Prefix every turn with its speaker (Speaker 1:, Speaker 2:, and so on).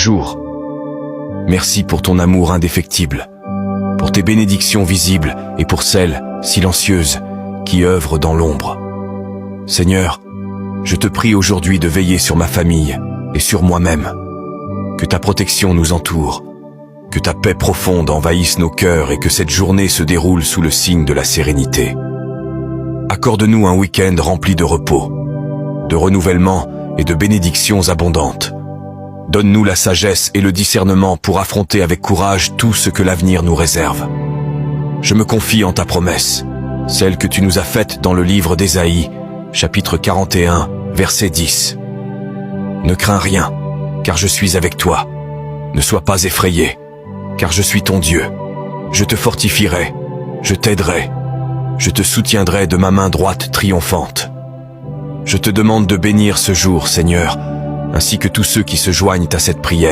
Speaker 1: jour. Merci pour ton amour indéfectible, pour tes bénédictions visibles et pour celles silencieuses qui œuvrent dans l'ombre. Seigneur, je te prie aujourd'hui de veiller sur ma famille et sur moi-même. Que ta protection nous entoure, que ta paix profonde envahisse nos cœurs et que cette journée se déroule sous le signe de la sérénité. Accorde-nous un week-end rempli de repos, de renouvellement et de bénédictions abondantes. Donne-nous la sagesse et le discernement pour affronter avec courage tout ce que l'avenir nous réserve. Je me confie en ta promesse, celle que tu nous as faite dans le livre d'Ésaïe, chapitre 41, verset 10. Ne crains rien, car je suis avec toi. Ne sois pas effrayé, car je suis ton Dieu. Je te fortifierai, je t'aiderai, je te soutiendrai de ma main droite triomphante. Je te demande de bénir ce jour, Seigneur, ainsi que tous ceux qui se joignent à cette prière.